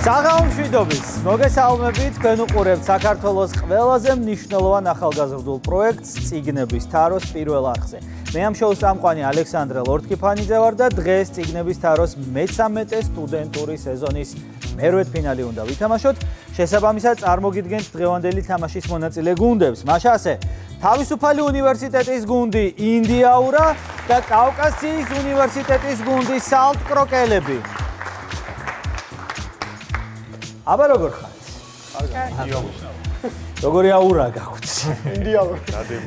საღამომშვიდობის მოგესალმებით, თქვენ უყურებთ საქართველოს ყველაზე მნიშვნელოვან ახალგაზრდულ პროექტს წიგნების თაროს პირველ არხზე. მე ამ შოუს წამყვანი ალექსანდრე ლორთქიფანიძე ვარ და დღეს წიგნების თაროს მე-13 სტუდენტური სეზონის მერვე ფინალი უნდა ვითამაშოთ. შესაბამისად წარმოგიდგენთ დღევანდელი თამაშის მონაწილე გუნდებს. მაშა ასე, თავისუფალი უნივერსიტეტის გუნდი ინდიაურა და კავკასიის უნივერსიტეტის გუნდი სალტ კროკელები. აბა როგორ ხართ? როგორი აურა გაქვთ?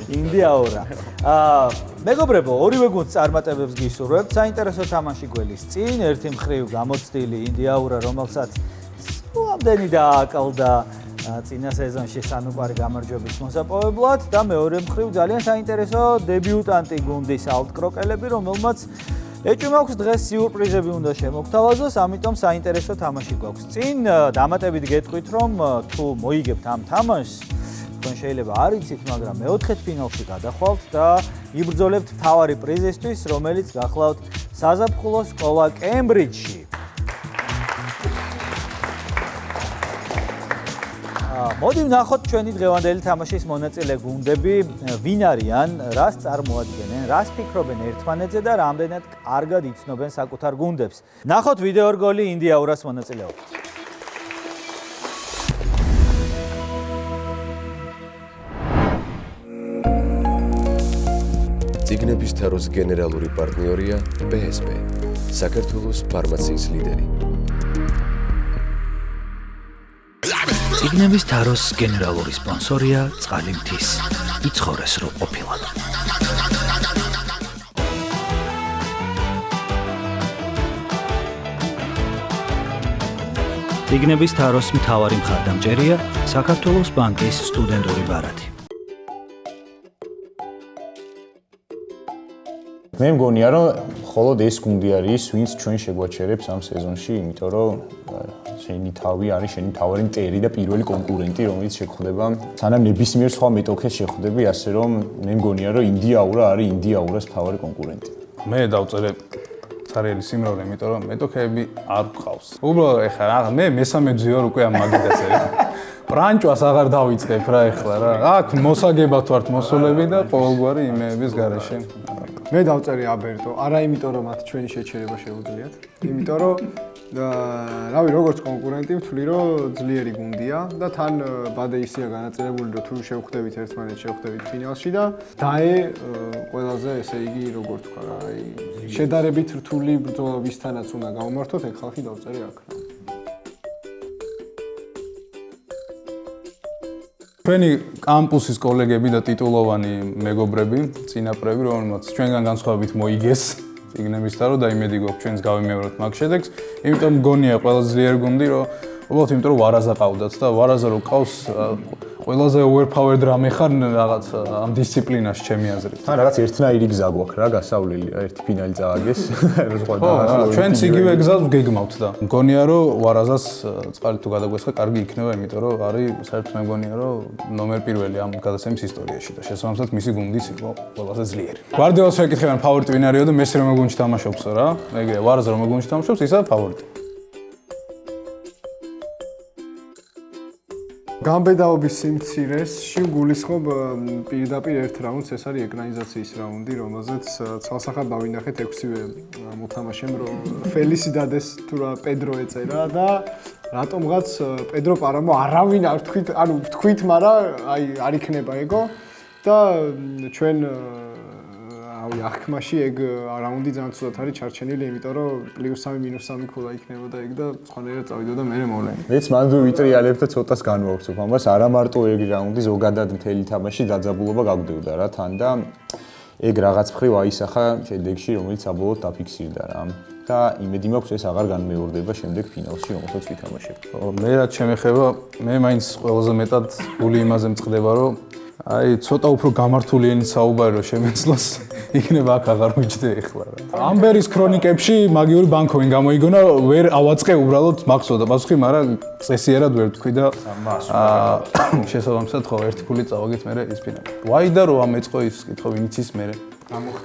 ინდიაურა. მეგობრებო, ორივე გუნდს წარმატებებს გისურვებთ. საინტერესო თამაში გველის წინ, ერთი მხრივ გამოცდილი ინდიაურა, რომელსაც ამდენი დააკლდა წინა სეზონში სანუკვარი გამარჯვების მოსაპოვებლად და მეორე მხრივ ძალიან საინტერესო დებიუტანტი გუნდი სალტ კროკელები, რომელმაც ეჭვმა აქვს დღეს სიურპრიზები უნდა შემოგთავაზოს, ამიტომ საინტერესო თამაში გვაქვს. წინ დამატებით გეტყვით, რომ თუ მოიგებთ ამ თამაშს, თქვენ შეიძლება არ იცით, მაგრამ მეოთხე ფინალში გადახვალთ და იბრძოლებთ მთავარი პრიზისთვის, რომელიც გახლავთ საზაფხულო სკოლა კემბრიჯში. მოდი ვნახოთ ჩვენი დღევანდელი თამაშის მონაწილე გუნდები ვინ არიან, რას წარმოადგენენ, რას ფიქრობენ ერთმანეთზე და რამდენად კარგად იცნობენ საკუთარ გუნდებს. ვნახოთ ვიდეო რგოლი ინდიაურას მონაწილეობით. წიგნების თაროს გენერალური პარტნიორია PSP, საქართველოს ფარმაციის ლიდერი. წიგნების თაროს გენერალური სპონსორია წყალი მთის. იცხოვრეს რო ყოფილად. წიგნების თაროს მთავარი მხარდამჭერია საქართველოს ბანკის სტუდენტური ბარათი. მე მგონია, რომ მხოლოდ ეს გუნდი არის, ვინც ჩვენ შეგვაჩერებს ამ სეზონში, იმიტომ რომ შენი თავი არის შენი მთავარი მტერი და პირველი კონკურენტი, რომელიც შეხვდება. სანამ ნებისმიერ სხვა მეტოქეს შეხვდები, ასე რომ მე მგონია, რომ ინდიაურა არის ინდიაურას მთავარი კონკურენტი. მე დავწერე ცარიელი სიმრავლე, იმიტომ რომ მეტოქეები არ გყავს. უბრალოდ ეხლა მე მესამე ძი ვარ უკვე ამ მაგიდაზე. პრანჭვას აღარ დავიწყებ რა ეხლა რა. აქ მოსაგებად ვართ მოსულები და ყოველგვარი იმეების გარეშე. მე დავწერე აბერტო, არა იმიტომ რომ მათ ჩვენი შეჩერება შეუძლიათ, იმიტომ რომ რავი, როგორც კონკურენტი ვთვლი, რომ ძლიერი გუნდია და თან ბადე ისეა განაწილებული, რომ თუ შევხვდებით ერთმანეთს, შევხვდებით ფინალში და დაე ყველაზე, ესე იგი, როგორ თქვა რა, აი, შედარებით რთული ბრძოლისთანაც უნდა გავმართოთ, ეგ ხალხი დავწერე აქ. ჩვენი კამპუსის კოლეგები და ტიტულოვანი მეგობრები, წინაპრები, რომელმაც ჩვენგან განსხვავებით მოიგეს წიგნების თარო და იმედი გვაქვს ჩვენს გავიმეოროთ მაგ შედეგს. იმიტომ მგონია ყველაზე ძლიერი გუნდი, რომ უბრალოდ იმიტომ რომ ვარაზა ყავდათ და ვარაზა რო ყავს ყველაზე overpowered რამე ხარ რაღაც ამ დისციპლინაში ჩემი აზრით. თან რაღაც ერთნაირი გზა გვაქვს რა, გასავლელი, ერთი ფინალი წააგეს. ჩვენც იგივე გზას გეგმავთ და მგონია რომ ვარაზას წყალი თუ გადაგვესხა, კარგი იქნება, იმიტომ რომ არის საერთოდ მე მგონია რომ ნომერ პირველი ამ გადაცემის ისტორიაში და შესაბამისად მისი გუნდიც იყო ყველაზე ძლიერი. გვარდიოლას ვეკითხებიან ფავორიტი ვინ არისო და მესი რომელ გუნდში თამაშობს რა. ეგრე ვარაზა რომელ გუნდში თამაშობს, ისა ფავორიტი. გამბედაობის სიმცირესში გულისხმობ პირდაპირ ერთ რაუნდს, ეს არის ეკრანიზაციის რაუნდი, რომელზეც ცალსახად დავინახეთ 6-ვე მოთამაშემ, რომ ფელისიდადეს თუ რა პედრო ეწერა და რატომღაც პედრო პარამო არავინ არ თქვით, ანუ თქვით, მაგრამ აი არ იქნება ეგო და ჩვენ აღქმაში ეგ რაუნდი ძალიან ცუდად არის ჩარჩენილი, იმიტომ რომ +3 -3 ქულა იქნებოდა ეგ და სხვანაირად წავიდოდა მე მოვლენი. მეც მანდ ვიტრიალებ და ცოტას განვავრცობ ამას, არა მარტო ეგ რაუნდი, ზოგადად მთელი თამაში დაძაბულობა გაგვდევდა რა თან და ეგ რაღაც მხრივ აისახა შედეგში, რომელიც საბოლოოდ დაფიქსირდა რა. და იმედი მაქვს ეს აღარ განმეორდება შემდეგ ფინალში, რომელსაც ვითამაშებ. მე რაც შემეხება, მე მაინც ყველაზე მეტად გული იმაზე მწყდება, რომ აი ცოტა უფრო გამართული ენით საუბარი რომ შემეცლოს, იქნება აქ აღარ მიჯდე ეხლა რა. ამბერის ქრონიკებში მაგიური ბანკოვინ გამოიგონა, ვერ ავაწყე უბრალოდ მაქსო და პასუხი, მაგრამ წესიერად ვერ თქვი და შესაბამისად ხო ერთი ფული წავაგეთ მე ის ფინალი. ვაიდა რომ ამეწყო ის კითხო ვინც ის მე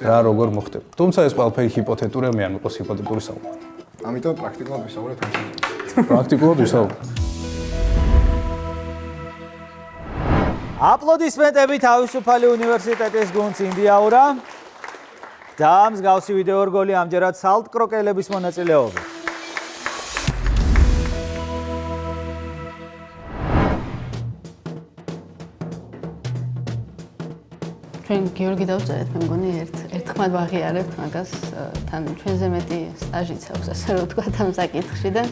რა როგორ მოხდება. თუმცა ეს ყველაფერი ჰიპოთეტურია, მე არ მიყავს ჰიპოთეტური საუბარი. ამიტომ პრაქტიკულად ვისაუბრეთ ამ პრაქტიკულად ვისაუბრებ. აპლოდისმენტები თავისუფალი უნივერსიტეტის გუნდს ინდიაურა და მსგავსი ვიდეო რგოლი ამჯერად სალტკროკელების მონაწილეობით. ჩვენ გიორგი დავწერეთ, მე მგონი ერთხმად ვაღიარებთ მაგას, თან ჩვენზე მეტი სტაჟიც აქვს, ასე რომ ვთქვათ ამ საკითხში და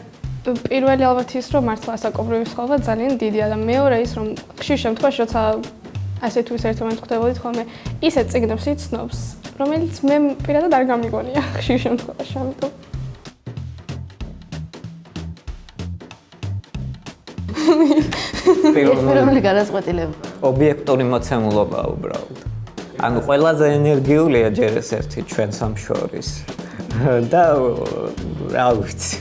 პირველი ალბათ ის, რომ მართლა ასაკობრივი სხვაობა ძალიან დიდია და მეორე ის, რომ ხშირ შემთხვევაში, როცა ასე თუ ისე ერთმანეთს ხვდებოდით ხოლმე, ისეთ წიგნებს იცნობს, რომელიც მე პირადად არ გამიგონია ხშირ შემთხვევაში, ამიტომ. პირველი გადაწყვეტილება. ობიექტური მოცემულობა უბრალოდ. ანუ ყველაზე ენერგიულია ჯერ ეს ერთი ჩვენ სამშორის. და რა ვიცი.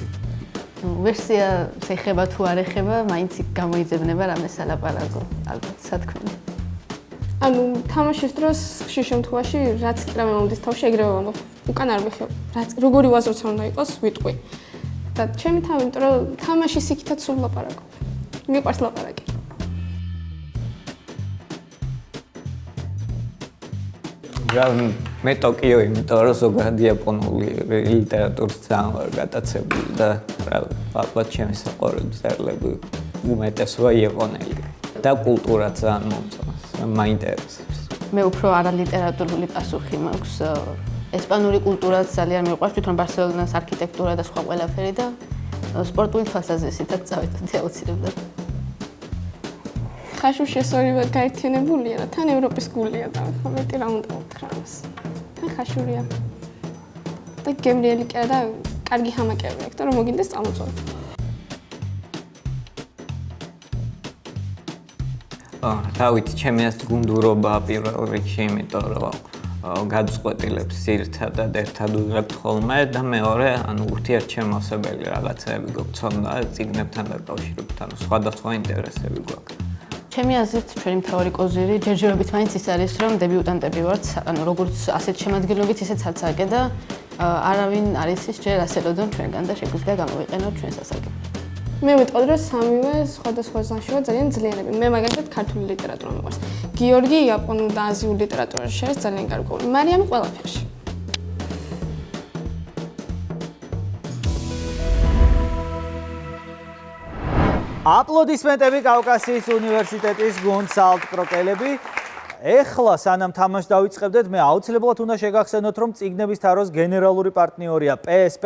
ვერსია შეხება თუ არ ეხება, მაინც გამოიძებნება რამეს ალაპარაკო, ალბათ სათქმელი. ანუ თამაშის დროს ხშირ შემთხვევაში რაც კი რამე მომდის თავში ეგრევე ვამბობ, უკან არ ვიხევ. რაც როგორი ვაზრიც უნდა იყოს, ვიტყვი. და ჩემი თავი, იმიტომ რომ თამაშის იქითაც სულ ლაპარაკობ. მიყვარს ლაპარაკი. მე ტოკიო, იმიტომ რომ ზოგადად იაპონური ლიტერატურის ძალიან ვარ გატაცებული და ალბათ ჩემი საყვარელი წერილები უმეტესობა იაპონელი და კულტურა ძალიან მომწონს, მაინტერესებს. მე უფრო არალიტერატურული პასუხი მაქვს. ესპანური კულტურაც ძალიან მიყვარს, თვითონ ბარსელონას არქიტექტურა და სხვა ყველაფერი და სპორტული თვალსაზრისითაც წავიდეთ აუცილებლად. ხაშუში ეს ორივე გაერთიანებულია და თან ევროპის გულია და მეტი რა უნდა უთხრა ამას. თან ხაშურია. და გემრიელი კი არა და კარგი ჰამაკები აქვს და რომ მოგინდეს წამოწვა. დავით, ჩემი ეს გუნდურობა პირველ რიგში, იმიტომ რომ გადაწყვეტილებს ძირითადად ერთად ვიღებთ ხოლმე და მეორე, ანუ ურთიერთშემოსებელი რაღაცები გვქონდა და წიგნებთან დაკავშირებით, ანუ სხვადასხვა ინტერესები გვაქვს. ჩემი აზრით, ჩვენი მთავარი კოზირი ჯერჯერობით მაინც ის არის, რომ დებიუტანტები ვართ, ანუ როგორც ასეთ შემადგენლობით, ისეც ცალ-ცალკე და არავინ არ იცის ჯერ ასე რომ ჩვენგან და შეგვიძლია გამოვიყენოთ ჩვენ სასარგებლოდ. მე ვიტყოდი, რომ სამივე სხვადასხვა ზანშია ძალიან ძლიერები. მე მაგალითად ქართული ლიტერატურა მიყვარს. გიორგი იაპონურ და აზიურ ლიტერატურაში არის ძალიან გარკვეული. მარიამი ყველაფერში. აპლოდისმენტები კავკასიის უნივერსიტეტის გუნდ სალტკროკელები. ეხლა სანამ თამაშს დავიწყებდეთ, მე აუცილებლად უნდა შეგახსენოთ, რომ წიგნების თაროს გენერალური პარტნიორია PSP,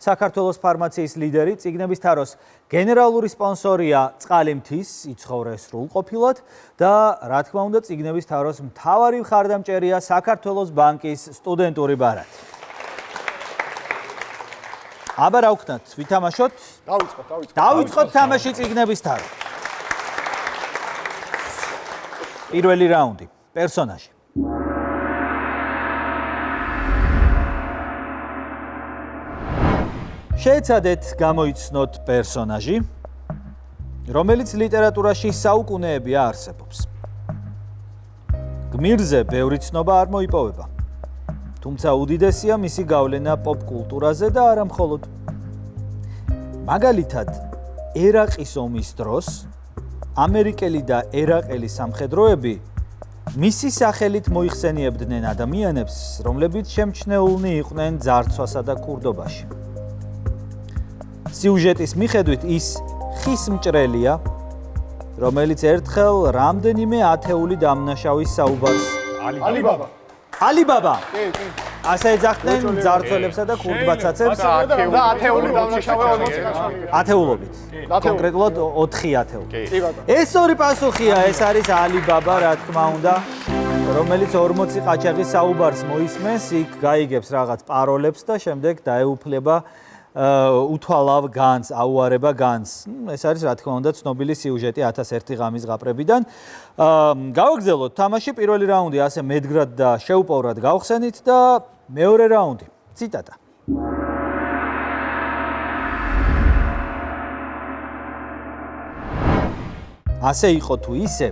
საქართველოს ფარმაციის ლიდერი, წიგნების თაროს გენერალური სპონსორია წყალი მთის, იცხოვრე სრულყოფილად და რა თქმა უნდა, წიგნების თაროს მთავარი მხარდამჭერია საქართველოს ბანკის სტუდენტური ბარათი. აბა რა ვქნათ, ვითამაშოთ? დავიწყოთ თამაში წიგნების თარო. პირველი რაუნდი, პერსონაჟი. შეეცადეთ გამოიცნოთ პერსონაჟი, რომელიც ლიტერატურაში საუკუნეებია არსებობს. გმირზე ბევრი ცნობა არ მოიპოვება. თუმცა უდიდესია მისი გავლენა პოპ კულტურაზე და არა მხოლოდ. მაგალითად, ერაყის ომის დროს ამერიკელი და ერაყელი სამხედროები მისი სახელით მოიხსენიებდნენ ადამიანებს, რომლებიც შემჩნეულნი იყვნენ ძარცვასა და ქურდობაში. სიუჟეტის მიხედვით ის ხის მჭრელია, რომელიც ერთხელ რამდენიმე ათეული დამნაშავის საუბარს ალიბაბა. ასე ეძახდნენ ძარცველებსა და ქურდბაცაცებს და ათეული დამნაშავე 40 წელიწადში. ათეულობით. კონკრეტულად 4 ათეული. ეს ორი პასუხია, ეს არის ალიბაბა, რა თქმა უნდა, რომელიც 40 ყაჩაღის საუბარს მოისმენს, იქ გაიგებს რაღაც პაროლებს და შემდეგ დაეუფლება უთვალავ განს, აუარება განს. ეს არის რა თქმა უნდა ცნობილი სიუჟეტი 1001 ღამის ზღაპრებიდან. გავაგზავნოთ თამაში, პირველი რაუნდი ასე მედგრად და შეუპოვრად გავხსენით და მეორე რაუნდი. ციტატა. ასე იყო თუ ისე,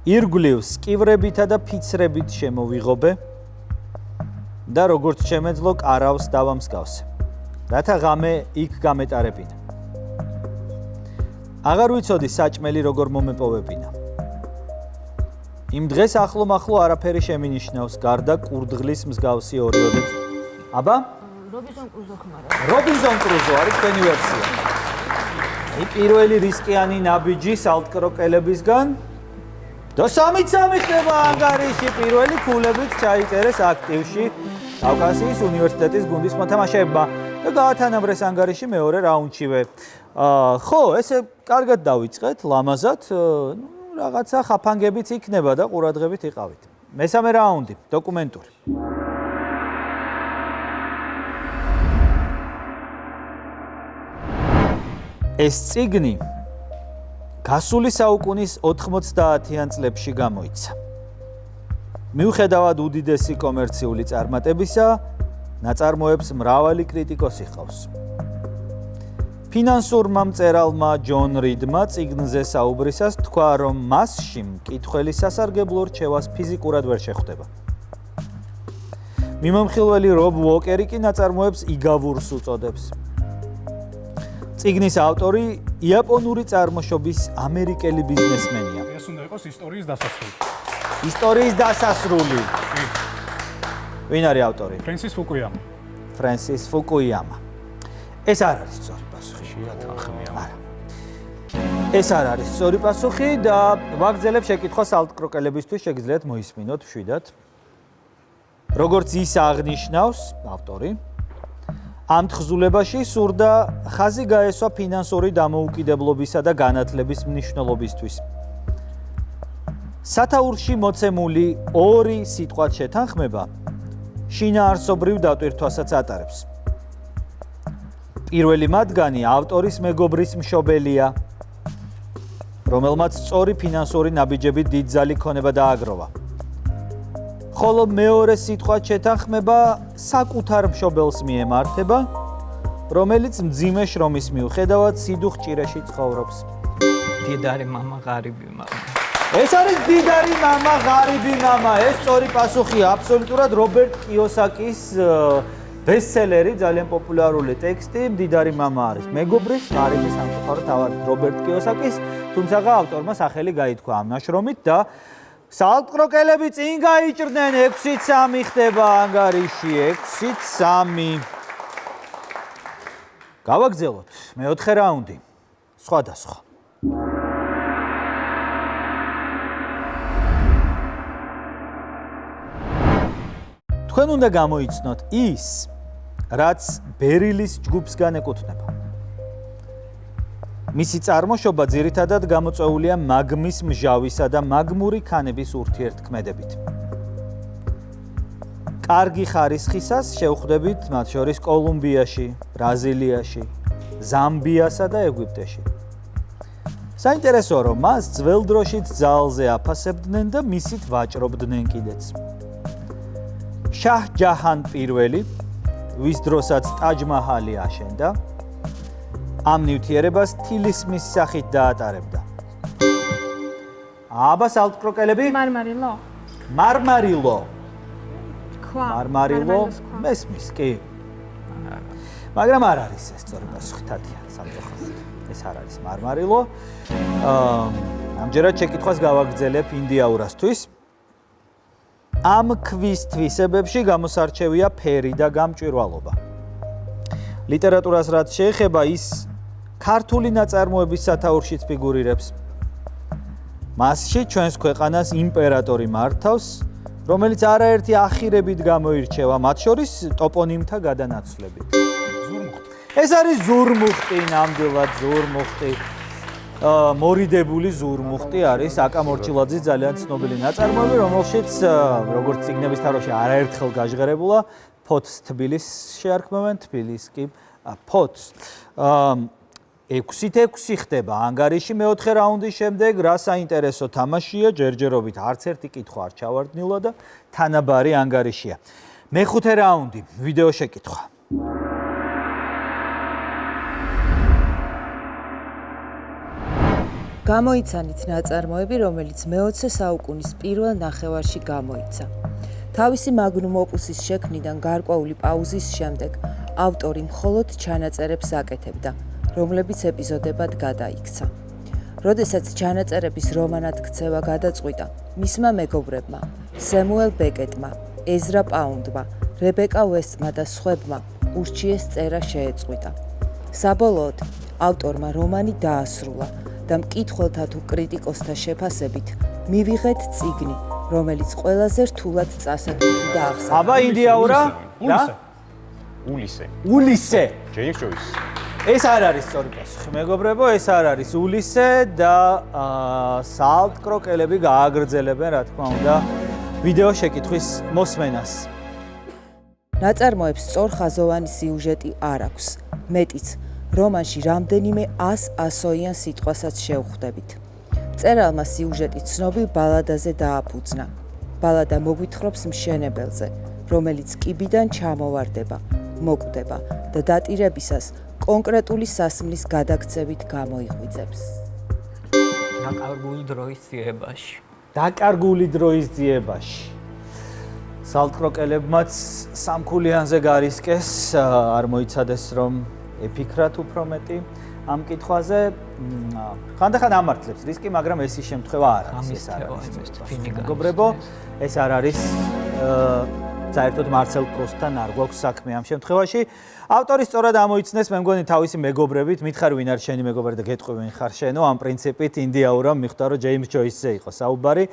ირგვლივს კივრებითა და ფიცრებით შემოვიღობე და როგორც შემეძლო კარავს დავამსგავსე. რათა ღამე იქ გამეტარებინა. აღარ ვიცოდი საჭმელი როგორ მომეპოვებინა. იმ დღეს ახლო-მახლო არაფერი შემინიშნავს, გარდა კურდღლის მსგავსი ორიოდეთ. აბა? რობინზონ კრუზო ხმარა. რობინზონ კრუზო არის თქვენი ვერსია. პირველი რისკიანი ნაბიჯი სალტკროკელებისგან და 3-3 ხდება ანგარიში პირველი ქულებით ჩაიწერეს აქტივში კავკასიის უნივერსიტეტის გუნდის მოთამაშეებმა და გაათანაბრეს ანგარიში მეორე რაუნდშივე. ხო, ესე კარგად დავიწყეთ, ლამაზად, რაღაცა ხაფანგებიც იქნება და ყურადღებით იყავით. მესამე რაუნდი, დოკუმენტური. ეს წიგნი გასული საუკუნის 90-იან წლებში გამოიცა. მიუხედავად უდიდესი კომერციული წარმატებისა, ნაწარმოებს მრავალი კრიტიკოსი ჰყავს. ფინანსურმა მწერალმა ჯონ რიდმა წიგნზე საუბრისას თქვა, რომ მასში მკითხველი სასარგებლო რჩევას ფიზიკურად ვერ შეხვდება. მიმომხილველი რობ უოკერი კი ნაწარმოებს იგავურს უწოდებს. წიგნის ავტორი იაპონური წარმოშობის ამერიკელი ბიზნესმენია. ეს უნდა იყოს ისტორიის დასასრული. ისტორიის დასასრული. ვინ არის ავტორი? ფრენსის ფუკუიამა. ფრენსის ფუკუიამა. ეს არ არის სწორი პასუხი. ეს არ არის სწორი პასუხი და ვაგრძელებ შეკითხვას ალტკროკელებისთვის, შეგიძლიათ მოისმინოთ მშვიდად. როგორც ის აღნიშნავს ავტორი, ამ თხზულებაში სურდა ხაზი გაესვა ფინანსური დამოუკიდებლობისა და განათლების მნიშვნელობისთვის. სათაურში მოცემული ორი სიტყვათ შეთანხმება შინაარსობრივ დატვირთვასაც ატარებს. პირველი მათგანი ავტორის მეგობრის მშობელია, რომელმაც სწორი ფინანსური ნაბიჯებით დიდძალი ქონება დააგროვა. ხოლო მეორე სიტყვათ შეთანხმება საკუთარ მშობელს მიემართება, რომელიც მძიმე შრომის მიუხედავად სიდუხჭირეში ცხოვრობს. დიდარი მამა, ღარიბი მამა. ეს არის დიდარი მამა, ღარიბი მამა. ეს სწორი პასუხია აბსოლუტურად რობერტ კიოსაკის ბესტსელერი, ძალიან პოპულარული ტექსტი, დიდარი მამა არის მეგობრის, ღარიბი სამწუხაროდ თავად რობერტ კიოსაკის, თუმცა ავტორმა სახელი გაითქვა ამ ნაშრომით და სალტკროკელები წინ გაიჭრნენ 6-3 ხდება ანგარიში 6-3. გავაგზავნოთ მეოთხე რაუნდი. სხვადასხვა. თქვენ უნდა გამოიცნოთ ის, რაც ბერილის ჯგუფსგან ეკუთვნება. მისი წარმოშობა ძირითადად გამოწვეულია მაგმის მჟავისა და მაგმური ქანების ურთიერთქმედებით. კარგი ხარისხისას შევხვდებით მათ შორის კოლუმბიაში, ბრაზილიაში, ზამბიასა და ეგვიპტეში. საინტერესოა, რომ მას ძველ დროშით ძალზე აფასებდნენ და მისით ვაჭრობდნენ კიდეც. შაჰ ჯაჰან პირველი, ვის დროსაც ტაჯ მაჰალი აშენდა, ამ ნივთიერებას თილისმის სახით დაატარებდა. აბა სალტკროკელები? მარმარილო. მარმარილო. ქვა. მარმარილო მესმის, კი. მაგრამ არ არის ეს სწორი პასუხი, თათია, სამწუხაროდ. ეს არ არის მარმარილო. ამჯერად შეკითხვას გავაგრძელებ ინდიაურასთვის. ამ ქვის თვისებებში გამოსარჩევია ფერი და გამჭვირვალობა. ლიტერატურას რაც შეეხება, ის ქართული ნაწარმოების სათაურშიც ფიგურირებს. მასში ჩვენს ქვეყანას იმპერატორი მართავს, რომელიც არაერთი ახირებით გამოირჩევა, მათ შორის ტოპონიმთა გადანაცვლებით. ეს არის ზურმუხტი, ნამდვილად ზურმუხტი. მორიდებული ზურმუხტი არის აკა მორჩილაძის ძალიან ცნობილი ნაწარმოები, რომელშიც როგორც წიგნების თაროში არაერთხელ გაჟღერებულა, ფოთს თბილის შეარქმევენ, თბილის კი ფოთს. 6-6 ხდება ანგარიში მეოთხე რაუნდის შემდეგ, რა საინტერესო თამაშია, ჯერჯერობით არც ერთი კითხვა არ ჩავარდნილა და თანაბარი ანგარიშია. მეხუთე რაუნდი, ვიდეო შეკითხვა. გამოიცანით ნაწარმოები, რომელიც მე-20 საუკუნის პირველ ნახევარში გამოიცა. თავისი მაგნუმ ოპუსის შექმნიდან გარკვეული პაუზის შემდეგ ავტორი მხოლოდ ჩანაწერებს აკეთებდა, რომლებიც ეპიზოდებად გადაიქცა. როდესაც ჩანაწერების რომანად ქცევა გადაწყვიტა, მისმა მეგობრებმა, სემუელ ბეკეტმა, ეზრა პაუნდმა, რებეკა ვესტმა და სხვებმა ურჩიეს წერა შეეწყვიტა. საბოლოოდ, ავტორმა რომანი დაასრულა და მკითხველთა თუ კრიტიკოსთა შეფასებით მივიღეთ წიგნი, რომელიც ყველაზე რთულად წასაგები და აღსანიშნავია. აბა ინდიაურა? ულისე. ჯეიმს ჯოისი. ეს არ არის სწორი პასუხი, მეგობრებო, ეს არ არის ულისე და სალტკროკელები გააგრძელებენ, რა თქმა უნდა, ვიდეო შეკითხვის მოსმენას. ნაწარმოებს სწორხაზოვანი სიუჟეტი არ აქვს. მეტიც, რომანში რამდენიმე 100-100-იან სიტყვასაც შევხვდებით. მწერალმა სიუჟეტი ცნობილ ბალადაზე დააფუძნა. ბალადა მოგვითხრობს მშენებელზე, რომელიც კიბიდან ჩამოვარდება, მოკვდება და დატირებისას კონკრეტული სასმლის გადაქცევით გამოიღვიძებს. დაკარგული დროის ძიებაში. დაკარგული დროის ძიებაში. სალტკროკელებმაც სამქულიანზე გარისკეს, არ მოიცადეს რომ ეფიქრათ უფრო მეტი ამ კითხვაზე. ხანდახან ამართლებს რისკი, მაგრამ ეს ის შემთხვევა არ არის. ეს არ არის. მეგობრებო, ეს არ არის საერთოდ მარსელ პრუსტთან არ გვაქვს საქმე ამ შემთხვევაში. ავტორი სწორად ამოიცნეს, მე მგონი თავისი მეგობრებით, მითხარ ვინ არის შენი მეგობარი და გეტყვი ვინ ხარ შენო, ამ პრინციპით ინდიაურამ მიხვდა რომ ჯეიმს ჯოისზე იყო საუბარი.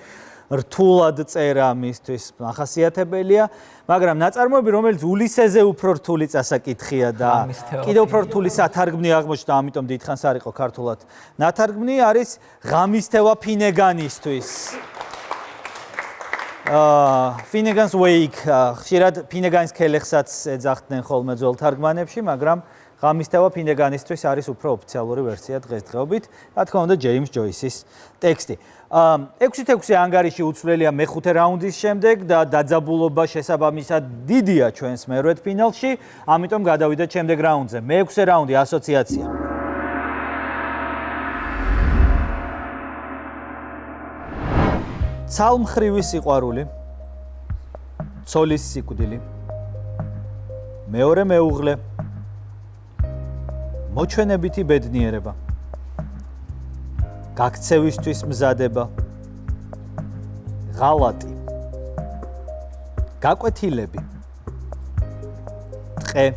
რთულად წერა მისთვის ახასიათებელია, მაგრამ ნაწარმოები, რომელიც ულისეზე უფრო რთული წასაკითხია და კიდევ უფრო რთული სათარგმნი აღმოჩნდა, ამიტომ დიდხანს არ იყო ქართულად ნათარგმნი, არის ღამისთევა ფინეგანისთვის. Finnegan's Wake, ხშირად ფინეგანის ქელეხსაც ეძახდნენ ხოლმე ძველ თარგმანებში, მაგრამ ღამისთევა ფინეგანისთვის არის უფრო ოფიციალური ვერსია დღესდღეობით, რა თქმა უნდა ჯეიმს ჯოისის ტექსტი. 6-6 ანგარიში უცვლელია მეხუთე რაუნდის შემდეგ და დაძაბულობა შესაბამისად დიდია ჩვენს მერვედ ფინალში, ამიტომ გადავიდეთ შემდეგ რაუნდზე. მე-6 რაუნდი ასოციაცია. ცალმხრივი სიყვარული, ცოლის სიკვდილი, მეორე მეუღლე, მოჩვენებითი ბედნიერება, გაქცევისთვის მზადება, ღალატი, გაკვეთილები, ტყე,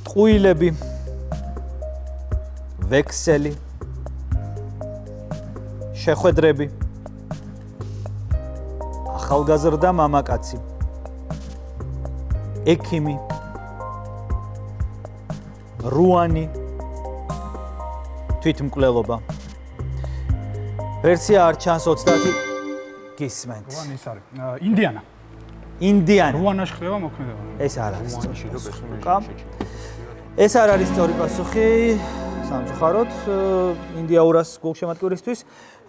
ტყუილები, ვექსელი, შეხვედრები, ახალგაზრდა მამაკაცი, ექიმი, რუანი, თვითმკვლელობა. ვერსია არ ჩანს 30 გისმენთ. რუანი ის არის. ინდიანა. ინდიანა. რუანაში ხდება მოქმედება. ეს არ არის სწორი პასუხი. ეს არ არის სწორი პასუხი. სამწუხაროდ ინდიაურას გულშემატკივრისთვის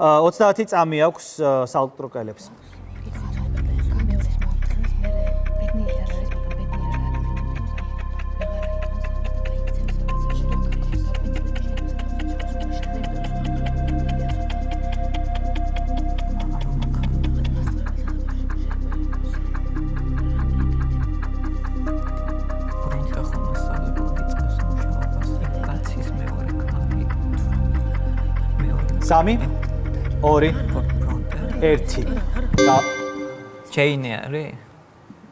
30 წამი აქვს სალტკროკელებს. სამი, 2, 1 და ჯეინი არის?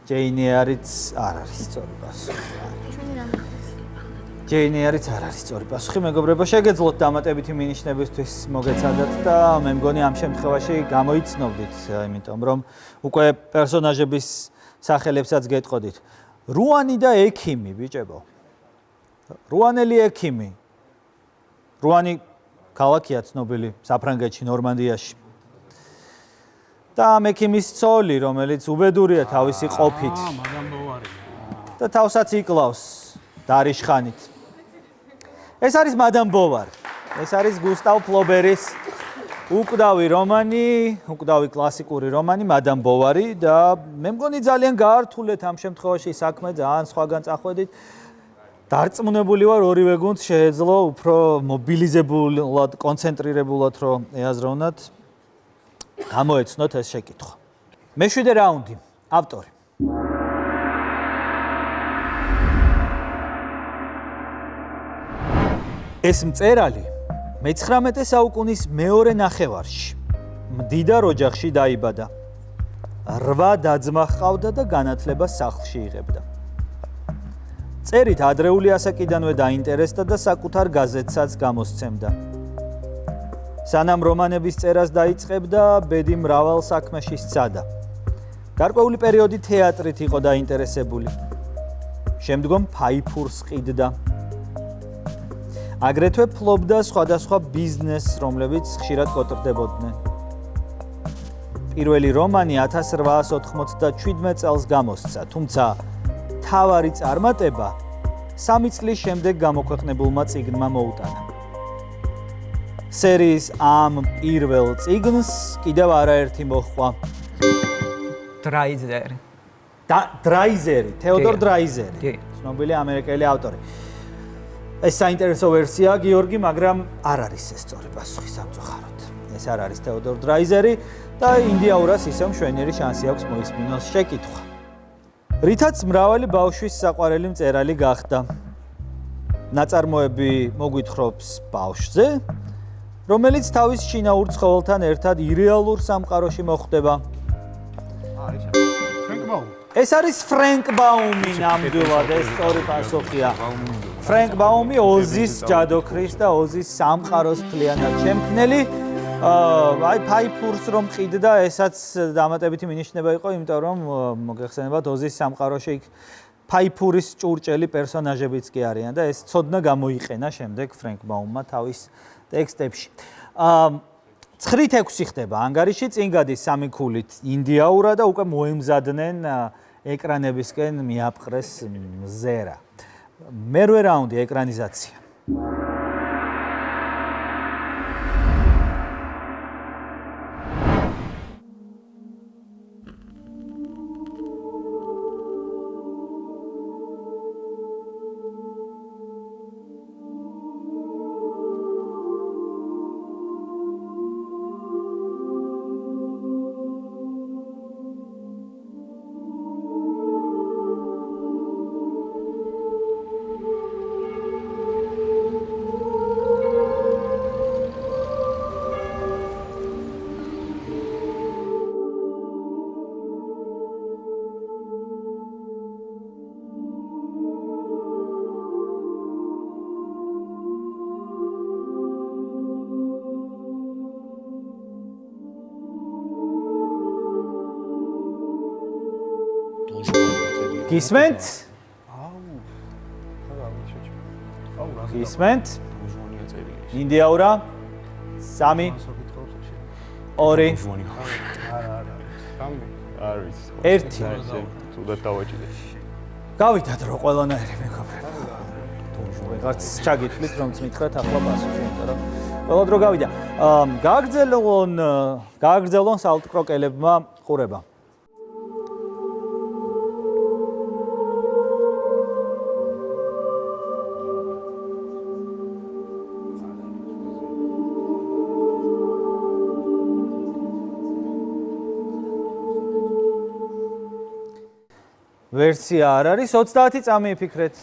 ჯეინი არის არ არის სწორი პასუხი. ჯეინი არის არ არის სწორი პასუხი, მეგობრებო, შეგეძლოთ დამატებითი მინიშნებისთვის მოგეცადათ და მე მგონი ამ შემთხვევაში გამოიცნობდით, იმიტომ რომ უკვე პერსონაჟების სახელებსაც გეტყოდით. რუანი და ექიმი, ბიჭებო. რუანელი ექიმი. რუანი ქალაქია ცნობილი საფრანგეთში, ნორმანდიაში. და ამ ექიმის ცოლი, რომელიც უბედურია თავისი ყოფით. მადამ ბოვარი. და თავსაც იკლავს დარიშხანით. ეს არის მადამ ბოვარი. ეს არის გუსტავ ფლობერის უკვდავი რომანი, უკვდავი კლასიკური რომანი მადამ ბოვარი და მე მგონი ძალიან გაართულეთ ამ შემთხვევაში საქმე, ძალიან სხვაგან წახვედით. დარწმუნებული ვარ, ორივე გუნდს შეეძლო უფრო მობილიზებულად, კონცენტრირებულად რომ ეაზროვნათ. გამოეცნოთ ეს შეკითხვა. მე-7 რაუნდი, ავტორი. ეს მწერალი მე-19 საუკუნის მეორე ნახევარში მდიდარ ოჯახში დაიბადა. 8 და-ძმა ჰყავდა და განათლებას სახლში იღებდა. წერით ადრეული ასაკიდანვე დაინტერესდა და საკუთარ გაზეთსაც გამოსცემდა. სანამ რომანების წერას დაიწყებდა, ბედი მრავალ საქმეში სცადა. გარკვეული პერიოდი თეატრით იყო დაინტერესებული. შემდგომ ფაიფურს ყიდდა. აგრეთვე ფლობდა სხვადასხვა ბიზნესს, რომლებიც ხშირად კოტრდებოდნენ. პირველი რომანი 1897 წელს გამოსცა, თუმცა თავარი წარმატება 3 წლის შემდეგ გამოქვეყნებულმა წიგნმა მოუტანა. სერიის ამ პირველ წიგნს კიდევ არაერთი მოჰყვა. დრაიზერი. დრაიზერი, თეოდორ დრაიზერი. ცნობილი ამერიკელი ავტორი. ეს საინტერესო ვერსიაა, გიორგი, მაგრამ არ არის ეს სწორი პასუხი სამწუხაროდ. ეს არ არის თეოდორ დრაიზერი და ინდიაურას ისევ მშვენიერი შანსი აქვს მოისმინოს შეკითხვა. რითაც მრავალი ბავშვის საყვარელი მწერალი გახდა. ნაწარმოები მოგვითხრობს ბავშვზე, რომელიც თავის შინაურ ცხოველთან ერთად ირეალურ სამყაროში მოხვდება. ეს არის ფრენკ ბაუმი ნამდვილად, ეს სწორი პასუხია. ფრენკ ბაუმი ოზის ჯადოქრის და ოზის სამყაროს მთლიანად შემქმნელი. აი ფაიფურს რომ ყიდდა, ესაც დამატებითი მინიშნება იყო, იმიტომ რომ მოგეხსენებათ ოზის სამყაროში იქ ფაიფურის ჭურჭელი პერსონაჟებიც კი არიან და ეს ცოდნა გამოიყენა შემდეგ ფრენკ ბაუმმა თავის ტექსტებში. 9-6 ხდება ანგარიში, წინ გადის 3 ქულით ინდიაურა და უკვე მოემზადნენ ეკრანებისკენ მიაპყრეს მზერა. მერვე რაუნდი ეკრანიზაცია. გისმენთ? გისმენთ? ინდიაურა? 3 2 1 თუდად დავაჭიდე. გავიდათ რო ყველანაირი მეგობრებო. ვიღარც ჩაგითვლით რომ მითხრათ ახლა პასუხი, იმიტომ რომ ყველა დრო გავიდა. გააგრძელონ სალტკროკელებმა ყურება. ვერსია არ არის 30 წამი იფიქრეთ.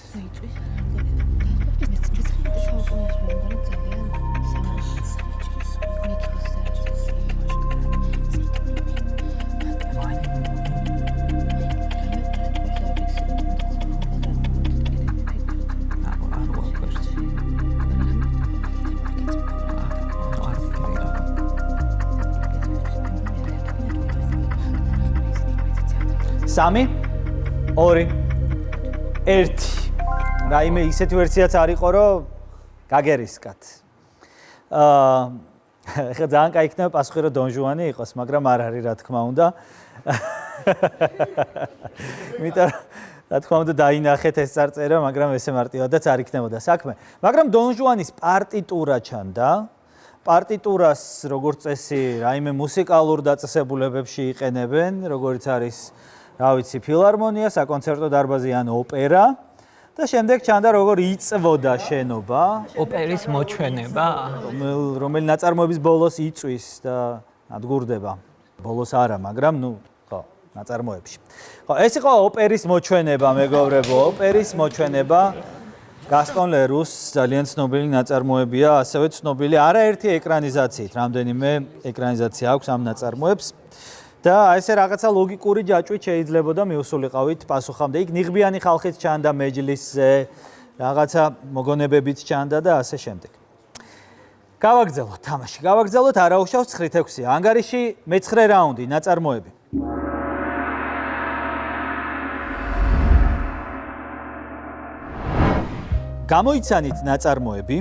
სამი 2 1 რაიმე ისეთი ვერსიაც არ იყო რომ გაგერისკათ. ეხლა ძალიან კაი იქნება პასუხი რომ დონ ჟუანი იყოს, მაგრამ არ არის რა თქმა უნდა. იმიტომ რა თქმა უნდა დაინახეთ ეს წარწერა, მაგრამ ესე მარტივადაც არ იქნებოდა საქმე. მაგრამ დონ ჟუანის პარტიტურა ჩანდა. პარტიტურას როგორც წესი რაიმე მუსიკალურ დაწესებულებებში იყენებენ, როგორც არის რა ვიცი, ფილარმონია, საკონცერტო დარბაზი ან ოპერა და შემდეგ ჩანდა როგორ იწვოდა შენობა, ოპერის მოჩვენება, რომელი ნაწარმოების ბოლოს იწვის და ადგურდება. ბოლოს არა, მაგრამ ხო, ნაწარმოებში. ხო, ეს იყო ოპერის მოჩვენება, მეგობრებო, ოპერის მოჩვენება. გასტონ ლერუს ძალიან ცნობილი ნაწარმოებია, ასევე ცნობილი არაერთი ეკრანიზაციით, რამდენიმე ეკრანიზაცია აქვს ამ ნაწარმოებს. და ესე რაღაცა ლოგიკური ჯაჭვით შეიძლებოდა მიუსულიყავით პასუხამდე. იქ ნიღბიანი ხალხიც ჩანდა მეჯლისზე, რაღაცა მოგონებებიც ჩანდა და ასე შემდეგ. გავაგრძელოთ თამაში. გავაგრძელოთ არაუშავს 9-6. ანგარიში მე-9 რაუნდი ნაწარმოები. გამოიცანით ნაწარმოები,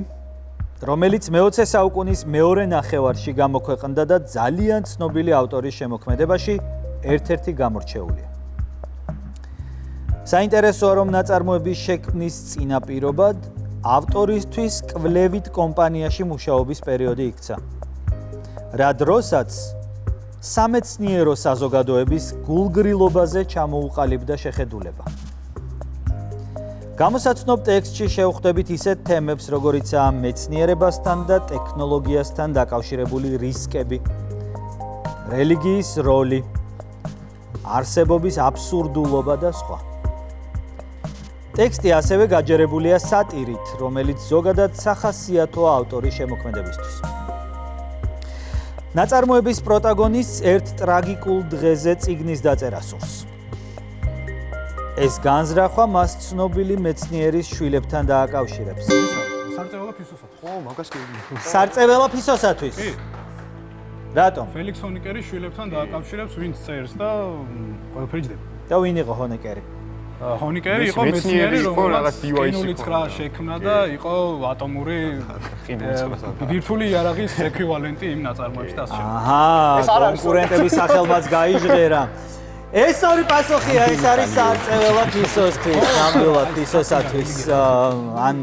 რომელიც მე-20 საუკუნის მეორე ნახევარში გამოქვეყნდა და ძალიან ცნობილი ავტორის შემოქმედებაში ერთ-ერთი გამორჩეულია. საინტერესოა, რომ ნაწარმოების შექმნის წინაპირობად ავტორისთვის კვლევით კომპანიაში მუშაობის პერიოდი იქცა. რა დროსაც სამეცნიერო საზოგადოების გულგრილობაზე ჩამოუყალიბდა შეხედულება. გამოსაცნობ ტექსტში შევხვდებით ისეთ თემებს, როგორიცაა მეცნიერებასთან და ტექნოლოგიასთან დაკავშირებული რისკები, რელიგიის როლი, არსებობის აბსურდულობა და სხვა. ტექსტი ასევე გაჯერებულია სატირით, რომელიც ზოგადად სახასიათოა ავტორის შემოქმედებისთვის. ნაწარმოების პროტაგონისტს ერთ ტრაგიკულ დღეზე წიგნის დაწერა სურს. ეს განზრახვა მას ცნობილი მეცნიერის შვილებთან დააკავშირებს. სარწეველა ფისოსათვის. ხო, მაგას კი. სარწეველა ფისოსათვის. რატომ? ფელიქს ჰონიკერის შვილებთან დააკავშირებს, ვინც წერს და ყველაფერი ჯდება. და ვინ იყო ჰონიკერი? ჰონიკერი იყო მეცნიერი, რომელიც კინული ცხრა შექმნა და იყო ატომური ბირთვული იარაღის ეკვივალენტი იმ ნაწარმოებში და ასე შემდეგ. აჰა, კონკურენტების სახელმაც გაიჟღერა. ეს ორი პასუხია, ეს არის სარწეველა ფისოსთვის, ნამდვილად ფისოსათვის. ან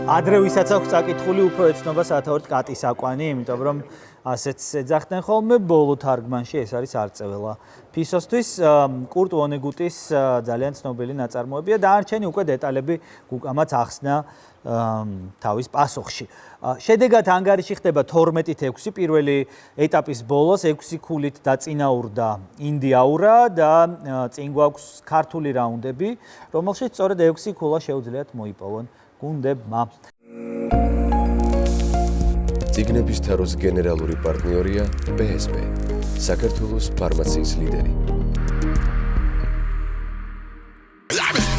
ადრე ვისაც აქვს წაკითხული, უფრო ეცნობა სათავედ კატის აკვანი, იმიტომ რომ ასეც ეძახდნენ ხოლმე ბოლო თარგმანში ეს არის არწეველა ფისოსთვის. კურტ ვონეგუტის ძალიან ცნობილი ნაწარმოებია და არჩენი უკვე დეტალები გუკამაც ახსნა თავის პასუხში. შედეგად ანგარიში ხდება 12-6, პირველი ეტაპის ბოლოს 6 ქულით დაწინაურდა ინდიაურა და წინ გვაქვს ქართული რაუნდები, რომელშიც სწორედ 6 ქულა შეუძლიათ მოიპოვონ გუნდებმა. წიგნების თაროს გენერალური პარტნიორია PSP, საქართველოს ფარმაციის ლიდერი.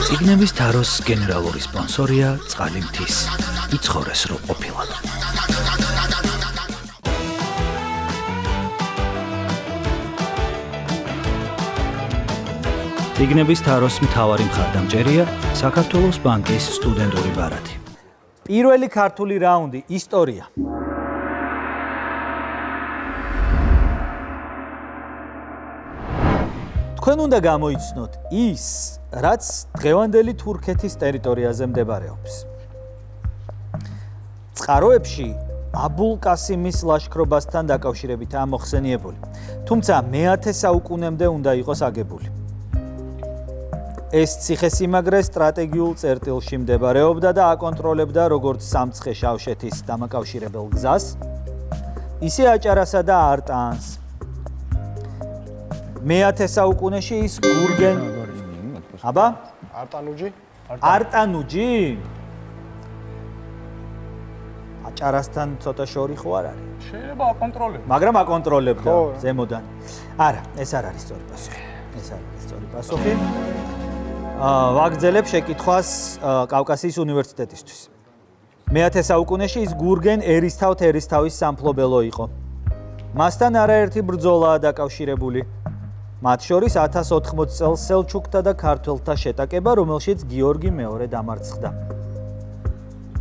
წიგნების თაროს გენერალური სპონსორია წყალი მთის. იცხოვრეს რო ყოფილად. წიგნების თაროს მთავარი მხარდამჭერია საქართველოს ბანკის სტუდენტური ბარათი. პირველი ქართული რაუნდი ისტორია. თქვენ უნდა გამოიცნოთ ის, რაც დღევანდელი თურქეთის ტერიტორიაზე მდებარეობს. წყაროებში აბულ კასიმის ლაშქრობასთან დაკავშირებითაა მოხსენიებული, თუმცა მე-10 საუკუნემდე უნდა იყოს აგებული. ეს ციხესიმაგრე სტრატეგიულ წერტილში მდებარეობდა და აკონტროლებდა როგორც სამცხე შავშეთის დამაკავშირებელ გზას, ისე აჭარასა და არტანს. მე-10 საუკუნეში ის გურგენ აბა? არტანუჯი? არტანუჯი? აჭარასთან ცოტა შორი ხო არ არის? შეიძლება აკონტროლებდეს. მაგრამ აკონტროლებდა ზემოდან. არა, ეს არ არის სწორი პასუხი. ეს არ არის სწორი პასუხი. ვაგრძელებ შეკითხვას კავკასიის უნივერსიტეტისთვის. მე-10 საუკუნეში ის გურგენ ერისთავის სამფლობელო იყო. მასთან არაერთი ბრძოლაა დაკავშირებული. მათ შორის 1080 წელს სელჩუკთა და ქართველთა შეტაკება, რომელშიც გიორგი მეორე დამარცხდა.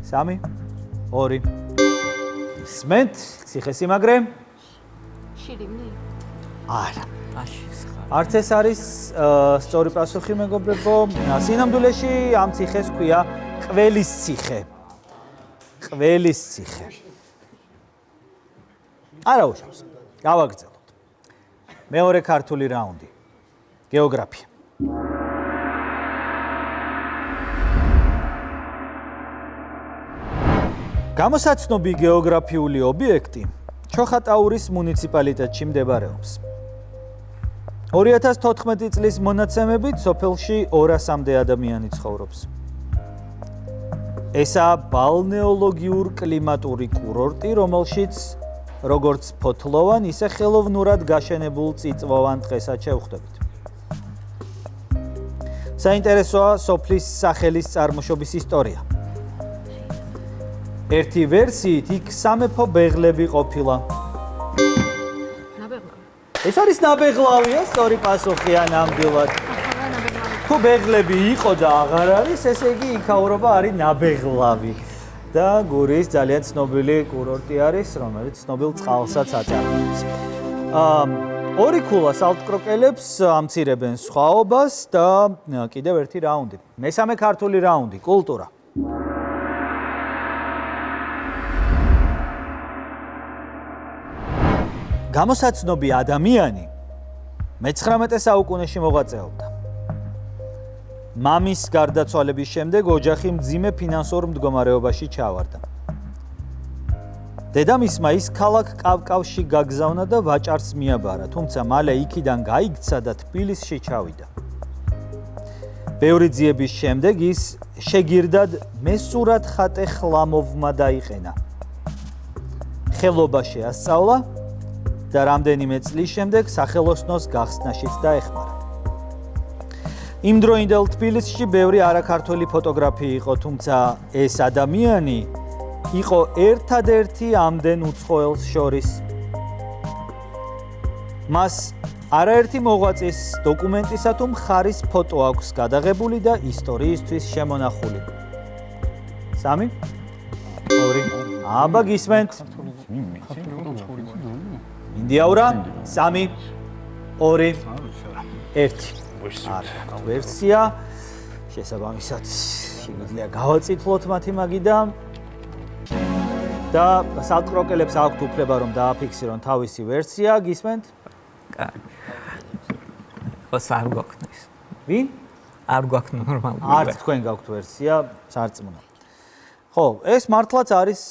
3, 2. სმენთ, ციხესიმაგრე? შირიმნი? არა. არც ეს არის სწორი პასუხი, მეგობრებო. სინამდვილეში ამ ციხეს ქვია ყველის ციხე. ყველის ციხე. არა უშავს. გავაგრძელოთ. მეორე ქართული რაუნდი. გეოგრაფია. გამოსაცნობი გეოგრაფიული ობიექტი ჩოხატაურის მუნიციპალიტეტში მდებარეობს. 2014 წლის მონაცემებით სოფელში 200-მდე ადამიანი ცხოვრობს. ესაა ბალნეოლოგიურ კლიმატური კურორტი, რომელშიც როგორც ფოთლოვან, ისე ხელოვნურად გაშენებულ წიწვოვან ტყესაც შევხვდებით. საინტერესოა სოფლის სახელის წარმოშობის ისტორია. ერთი ვერსიით იქ სამეფო ბეღლები ყოფილა. ეს არის ნაბეღლავია, სწორი პასუხია ნამდვილად. თუ ბეღლები იყო და აღარ არის, ესე იგი იქაურობა არის ნაბეღლავი. და გურიის ძალიან ცნობილი კურორტი არის, რომელიც ცნობილ წყალსაც აწარმოებს. ორი ქულა სალტკროკელებს ამცირებენ სხვაობას და კიდევ ერთი რაუნდი. მესამე ქართული რაუნდი, კულტურა. გამოსაცნობი ადამიანი მე-19 საუკუნეში მოღვაწეობდა. მამის გარდაცვალების შემდეგ ოჯახი მძიმე ფინანსურ მდგომარეობაში ჩავარდა. დედამისმა ის ქალაქ კავკავში გაგზავნა და ვაჭარს მიაბარა, თუმცა მალე იქიდან გაიქცა და თბილისში ჩავიდა. ბევრი ძიების შემდეგ ის შეგირდად მესურად ხატე ხლამოვმა დაიყენა. ხელობა შეასწავლა და რამდენიმე წლის შემდეგ სახელოსნოს გახსნაშიც დაეხმარა. იმდროინდელ თბილისში ბევრი არაქართული ფოტოგრაფი იყო, თუმცა ეს ადამიანი იყო ერთადერთი ამდენ უცხოელს შორის. მას არაერთი მოღვაწის დოკუმენტისა თუ მხარის ფოტო აქვს გადაღებული და ისტორიისთვის შემონახული. 3 2 აბა გისმენთ. მინდიაურა 3 2 1 ვერსია შესაბამისად შეგვიძლია გავაწითლოთ მათი მაგიდან და სალტკროკელებს აქვთ უფლება რომ დააფიქსირონ თავისი ვერსია გისმენთ? ყოს არ გვაქვს. ვინ? არ გვაქვს ნორმალური. არც თქვენ გაქვთ ვერსია, სარწმუნო. ხო, ეს მართლაც არის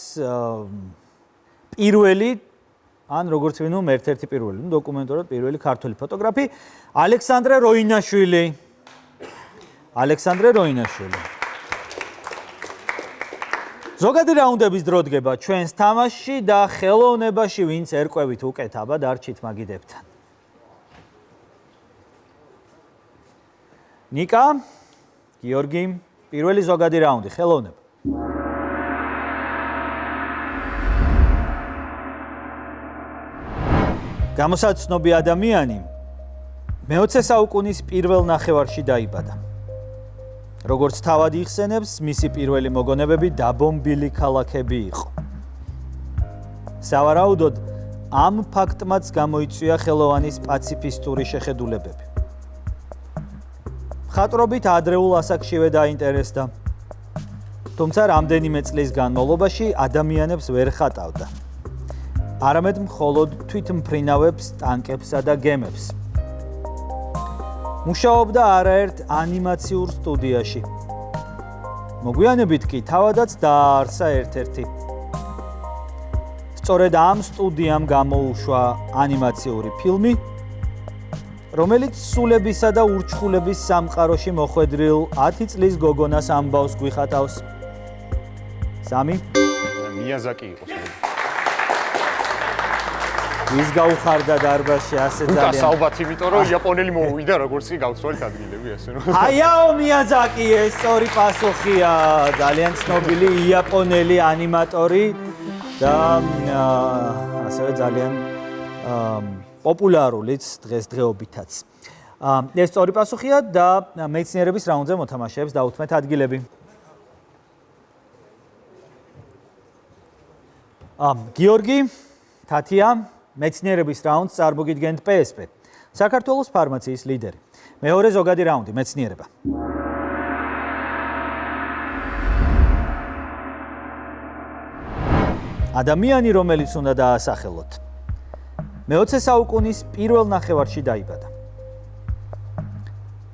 პირველი ან როგორც ვინმე ერთ-ერთი პირველი, დოკუმენტურად პირველი ქართული ფოტოგრაფი ალექსანდრე როინაშვილი. ალექსანდრე როინაშვილი. ზოგადი რაუნდების დრო დგება ჩვენს თამაშში და ხელოვნებაში ვინც ერკვევით უკეთ აბა დარჩით მაგიდებთან. ნიკა, გიორგი, პირველი ზოგადი რაუნდი, ხელოვნება. გამოსაცნობი ადამიანი მე-20 საუკუნის პირველ ნახევარში დაიბადა. როგორც თავად იხსენებს, მისი პირველი მოგონებები დაბომბილი ქალაქები იყო. სავარაუდოდ, ამ ფაქტმაც გამოიწვია ხელოვანის პაციფისტური შეხედულებები. მხატვრობით ადრეულ ასაკშივე დაინტერესდა, თუმცა რამდენიმე წლის განმავლობაში ადამიანებს ვერ ხატავდა. არამედ მხოლოდ თვითმფრინავებს, ტანკებსა და გემებს. მუშაობდა არაერთ ანიმაციურ სტუდიაში. მოგვიანებით კი თავადაც დააარსა ერთ-ერთი. სწორედ ამ სტუდიამ გამოუშვა ანიმაციური ფილმი, რომელიც სულებისა და ურჩხულების სამყაროში მოხვედრილ 10 წლის გოგონას ამბავს გვიხატავს. 3 მიაზაკი იყო. ის გაუხარდა დარბაზში ასე ძალიან. გასაუბათ, იმიტომ რომ იაპონელი მოუვიდა როგორც კი გავცვალეთ ადგილები ასე რომ. აიაო მიაზაკი ეს სწორი პასუხია, ძალიან ცნობილი იაპონელი ანიმატორი და ასევე ძალიან პოპულარულიც დღესდღეობითაც. ეს სწორი პასუხია და მეცნიერების რაუნდზე მოთამაშეებს დაუთმეთ ადგილები. გიორგი, თათია მეცნიერების რაუნდს წარმოგიდგენთ PSP. საქართველოს ფარმაციის ლიდერი. მეორე ზოგადი რაუნდი, მეცნიერება. ადამიანი, რომელიც უნდა დაასახელოთ. მე-20 საუკუნის პირველ ნახევარში დაიბადა.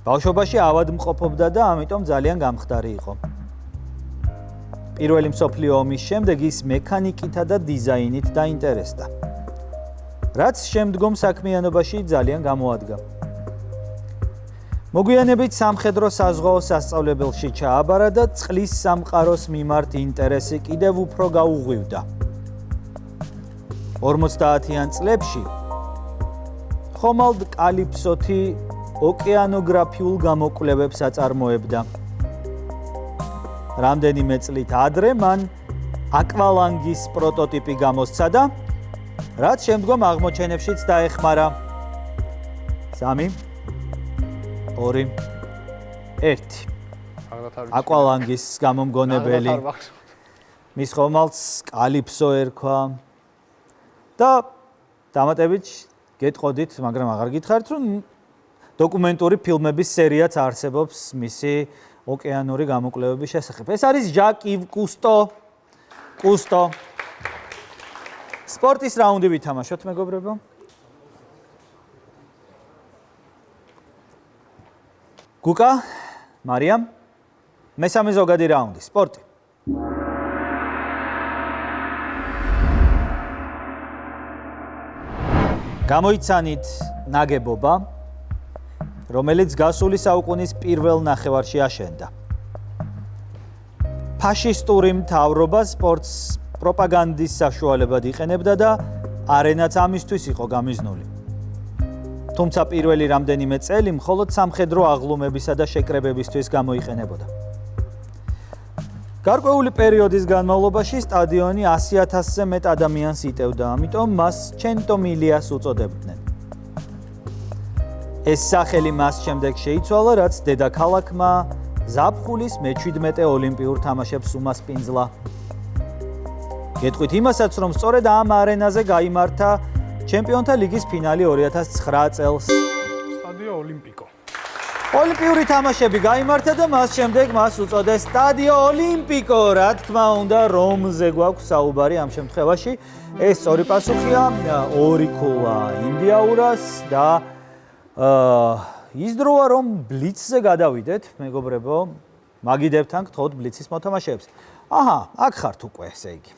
ბავშვობაში ავადმყოფობდა და ამიტომ ძალიან გამხდარი იყო. პირველი მსოფლიო ომის შემდეგ ის მექანიკითა და დიზაინით დაინტერესდა. რაც შემდგომ საქმიანობაში ძალიან გამოადგა. მოგვიანებით სამხედრო საზღვაო სასწავლებელში ჩააბარა და წყლის სამყაროს მიმართ ინტერესი კიდევ უფრო გაუღვივდა. 50-იან წლებში ხომალდ კალიფსოთი ოკეანოგრაფიულ გამოკვლევებს აწარმოებდა. რამდენიმე წლით ადრე მან აკვალანგის პროტოტიპი გამოსცა და რაც შემდგომ აღმოჩენებშიც დაეხმარა. 3 2 1 აკვალანგის გამომგონებელი მის ხომალდს კალიფსო ერქვა და დამატებით გეტყოდით, მაგრამ აღარ გითხარით, რომ დოკუმენტური ფილმების სერიაც არსებობს მისი ოკეანური გამოკვლევების შესახებ. ეს არის ჟაკ ივ კუსტო. სპორტის რაუნდი ვითამაშოთ, მეგობრებო. გუკა, მარიამ, მესამე ზოგადი რაუნდი, სპორტი. გამოიცანით ნაგებობა, რომელიც გასული საუკუნის პირველ ნახევარში აშენდა. ფაშისტური მთავრობა სპორტს პროპაგანდის საშუალებად იყენებდა და არენაც ამისთვის იყო გამიზნული. თუმცა პირველი რამდენიმე წელი მხოლოდ სამხედრო აღლუმებისა და შეკრებებისთვის გამოიყენებოდა. გარკვეული პერიოდის განმავლობაში სტადიონი 100,000-ზე მეტ ადამიანს იტევდა, ამიტომ მას ჩენტომილიას უწოდებდნენ. ეს სახელი მას შემდეგ შეიცვალა, რაც დედაქალაქმა ზაფხულის მე-17 ოლიმპიურ თამაშებს უმასპინძლა. გეტყვით იმასაც, რომ სწორედ ამ არენაზე გაიმართა ჩემპიონთა ლიგის ფინალი 2009 წელს. სტადიო ოლიმპიკო. ოლიმპიური თამაშები გაიმართა და მას შემდეგ მას უწოდეს სტადიო ოლიმპიკო. რა თქმა უნდა, რომზე გვაქვს საუბარი ამ შემთხვევაში. ეს სწორი პასუხია, 2 ქულა ინდიაურას და ის დროა, რომ ბლიცზე გადავიდეთ, მეგობრებო, მაგიდებთან გთხოვთ ბლიცის მოთამაშეებს. აჰა, აქ ხართ უკვე, ესე იგი.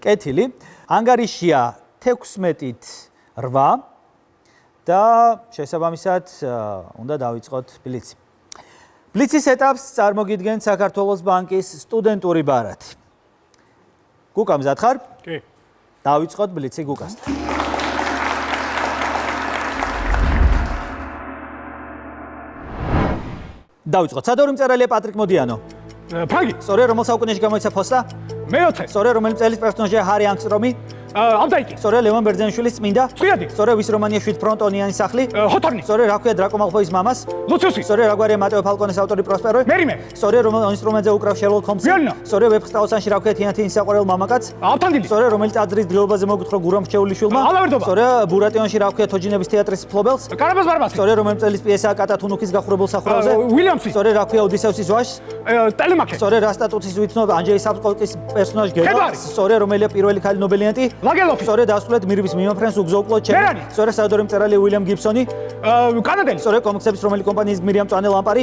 კეთილი, ანგარიშია 16-ით 8 და შესაბამისად უნდა დავიწყოთ ბლიცი. ბლიცის ეტაპს წარმოგიდგენთ საქართველოს ბანკის სტუდენტური ბარათი. გუკა, მზად ხარ? კი. დავიწყოთ ბლიცი გუკასთან. დავიწყოთ. სადავრი მწერალია პატრიკ მოდიანო. ფრანგი. სწორედ რომელ საუკუნეში გამოიცა ფოსტა? მე-20. სწორედ რომელი წელის პერსონაჟია ჰარი ანგსტრომი? აბდაიკი. სწორედ ლევან ბერძენიშვილის წმინდა? წვიადი. სწორედ ვის რომანია 7 ფრონტონიანი სახლი? ჰოტორნი. სწორედ რა ქვია დრაკო მალფოის მამას? ლუციუსი. სწორედ რა გვარია მატეო ფალკონეს ავტორი პროსპერო? მერიმე. სწორედ რომელ ინსტრუმენტზე უკრავს შერლოკ ჰოლმსი? ვიანა. სწორედ ვეფხისტყაოსანში რა ქვია თიანთინის საყვარელ მამაკაც? ავთანდილი. სწორედ რომელი ტაძრის დილობაზე მოგვითხრა გურამ შეულიშვილმა? ალავერდობა. სწორედ ბურატიონში რა ქვია თოჯინების თეატრის ფლობელს? კარაბას ბარბასი. სწორედ რომელი წელის პიესაა კატათუნუქის გახურებულ სახურავზე? უილიამსი. სწორედ რა ქვია ოდისევსის ვაჟს? ტელემაქე. სწორედ რა სტატუსის ვითნობა ანჯეი საბსკოვსკის პერსონაჟ გედა? სწორედ რომელია პირველი ქალი ნობელიანტი? ლაგელოფი. სწორედ დასრულეთ მირბის მიმოფრენს უგზოუკლოდ ჩემი. სწორედ საადორი მწერალია უილიამ გიბსონი? კანადელი. სწორედ კომიქსების რომელი კომპანიის გმირია მწვანე ლამპარი?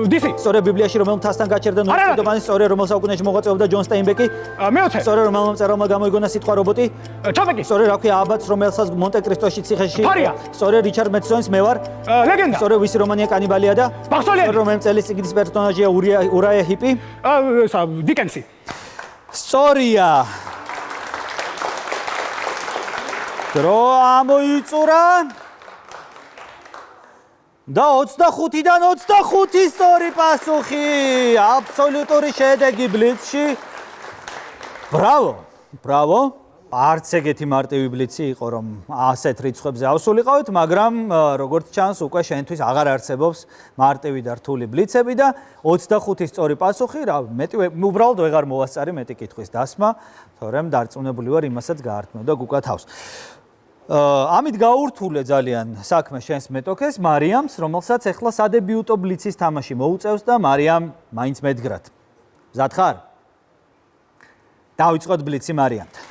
დისი. სწორედ ბიბლიაში რომელ მთასთან გაჩერდა ნოემბერი, სწორედ რომელ საუკუნეში მოღვაწეობდა ჯონ სტეინბეკი? მე-20. სწორედ რომელმა მწერალმა გამოიგონა სიტყვა რობოტი? ჩავეკი. სწორედ რა ქვია აბატს რომელსაც მონტე კრისტოში ციხეში? ფარია. სწორედ რიჩარდ მედსონის მე ვარ? ლეგენდა. სწორედ ვისი რომანია კანიბალია და? ბახსოლიანი. სწორედ რომელი წელის წიგნის პერსონაჟია ურაია ჰიპი? დიკენსი. სწორია. დრო ამოიწურა და 25-დან 25 სწორი პასუხი. აბსოლუტური შედეგი ბლიცში. ბრავო, ბრავო. არც ეგეთი მარტივი ბლიცი იყო, რომ ასეთ რიცხვებზე ავსულიყავით, მაგრამ როგორც ჩანს, უკვე შენთვის აღარ არსებობს მარტივი და რთული ბლიცები და 25 სწორი პასუხი, რა, მეტი უბრალოდ ვეღარ მოვასწარი მეტი კითხვის დასმა, თორემ დარწმუნებული ვარ იმასაც გაართმევდა გუკა თავს. ამით გაურთულე ძალიან საქმე შენს მეტოქეს მარიამს, რომელსაც ახლა სადებიუტო ბლიცის თამაში მოუწევს და მარიამ მაინც მედგრად. მზად ხარ? დავიწყოთ ბლიცი მარიამთან.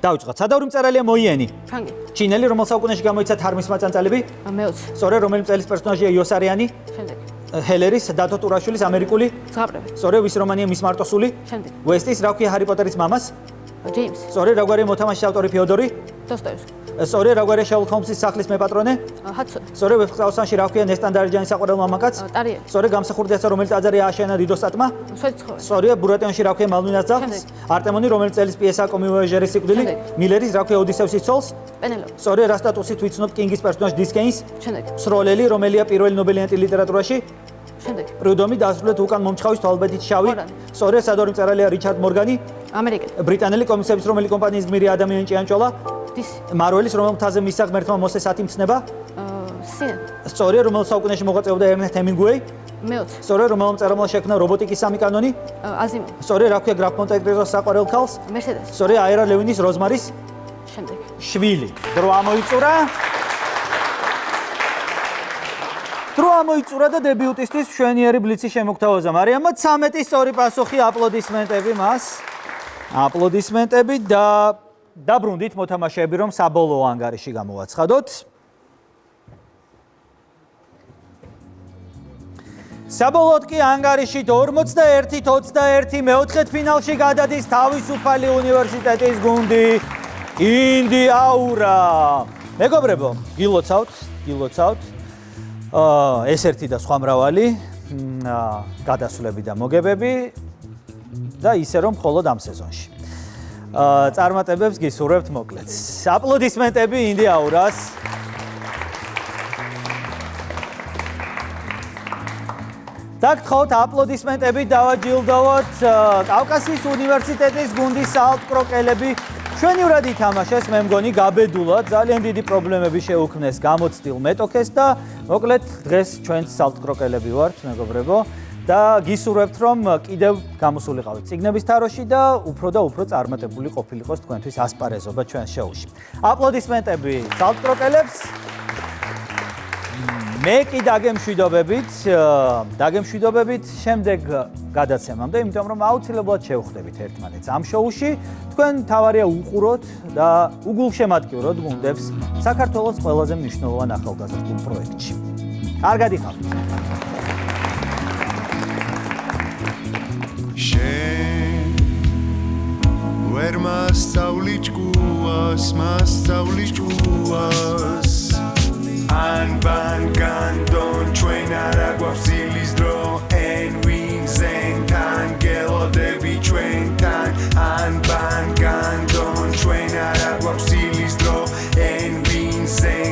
დავიწყოთ. სადავრი მწერალია მოიენი? ფრანგი. ჩინელი, რომელ საუკუნეში გამოიცა თარმის მაწანწალები? მე-20. სწორედ რომელი წელის პერსონაჟია იოსარიანი? შემდეგ. ჰელერის დათო ტურაშვილის ამერიკული? ზღაპრები. სწორედ ვის რომანია მის მარტოსული? შემდეგ. ვესტის რა ქვია ჰარი პოტერის მამას? ჯეიმს. სწორედ რა გვარია მოთამაშის ავტორი ფეოდორი? დოსტოევსკი. სწორია, რა გვარია შერლოკ ჰოლმსის სახლის მეპატრონე? ჰატსონი. სწორია, ვეფხისტყაოსანში რა ქვია ნესტან დარეჯანის საყვარელ მამაკაც? ტარიელი. სწორია, გამსახურდია, რომელიც აზარია აშენა დიდოსტატმა? სვეტიცხოველი. სწორია, ბურატიონში რა ქვია მალვინას ძაღლს? არტემონი, რომელიც წელის პიესაა კომივოიაჟერის სიკვდილი? მილერის რა ქვია ოდისევსის ცოლს? პენელოპე. სწორია, რა სტატუსით ვიცნობთ კინგის პერსონაჟ დისკეინს? შემდეგ. სროლელი, რომელია პირველი ნობელიანტი ლიტერატურაში? შემდეგ. პრიუდომი დასრულეთ უკან მომჩხავის თვალბედით შავი. სწორია, სადორი მწერალია რიჩარდ მორგანი? ამერიკელი. ბრიტანელი კომიქსების რომელი კომპანიის გმირი ადამიანი ჭიანჭოლა? დისი. მარველის რომელ მთაზე მისცა ღმერთმა მოსეს 10 მცნება? სინე. სწორია, რომელ საუკუნეში მოღვაწეობდა ერნესტ ჰემინგუეი? მეოცე. სწორია, რომელ მწერალმა შექმნა რობოტიკის სამი კანონი? აზიმოვი. სწორია, რა ქვია გრაფ მონტე-კრისტოს საყვარელ ქალს? მერსედესი. სწორია, აირა ლევინის როზმარის შემდეგ. შვილი. დრო ამოიწურა. დრო ამოიწურა და დებიუტისტის მშვენიერი ბლიცი შემოგთავაზა მარიამმა. 13 სწორი პასუხი, აპლოდისმენტები მას. აპლოდისმენტები და დაბრუნდით მოთამაშეები, რომ საბოლოო ანგარიში გამოვაცხადოთ. საბოლოოდ კი ანგარიშით 41-21 მეოთხედფინალში გადადის თავისუფალი უნივერსიტეტის გუნდი ინდიაურა. მეგობრებო, გილოცავთ. ეს ერთი და სხვა მრავალი გადასვლები და მოგებები და ისე რომ მხოლოდ ამ სეზონში. წარმატებებს გისურვებთ მოკლედ. აპლოდისმენტები ინდიაურას. დაგთხოვთ აპლოდისმენტები დავაჯილდოვოთ კავკასიის უნივერსიტეტის გუნდის საალტკროკელები. ჩვენივრად ითამაშეს, მე მგონი გაბედულად, ძალიან დიდი პრობლემები შეუქმნეს გამოცდილ მეტოქეს და მოკლედ დღეს ჩვენც საალტკროკელები ვართ, მეგობრებო. და გისურვებთ, რომ კიდევ გამოსულიყავით წიგნების თაროში და უფრო და უფრო წარმატებული ყოფილიყოს თქვენთვის ასპარეზობა ჩვენ შოუში. აპლოდისმენტები საალტკროკელებს. მე კი დაგემშვიდობებით შემდეგ გადაცემამდე, იმიტომ რომ აუცილებლად შევხვდებით ერთმანეთს ამ შოუში. თქვენ თავარია უყუროთ და უგულშემატკივროთ გუნდებს საქართველოს ყველაზე მნიშვნელოვან ახალგაზრდულ პროექტში. კარგად იყავით. ვერ მასწავლი ჭკუას ანბან განდონ ჩვენ არა გვაქვს დილის დრო and wings and ანგელოდები ჩვენთან ანბან განდონ ჩვენ არა გვაქვს დილის დრო and wings and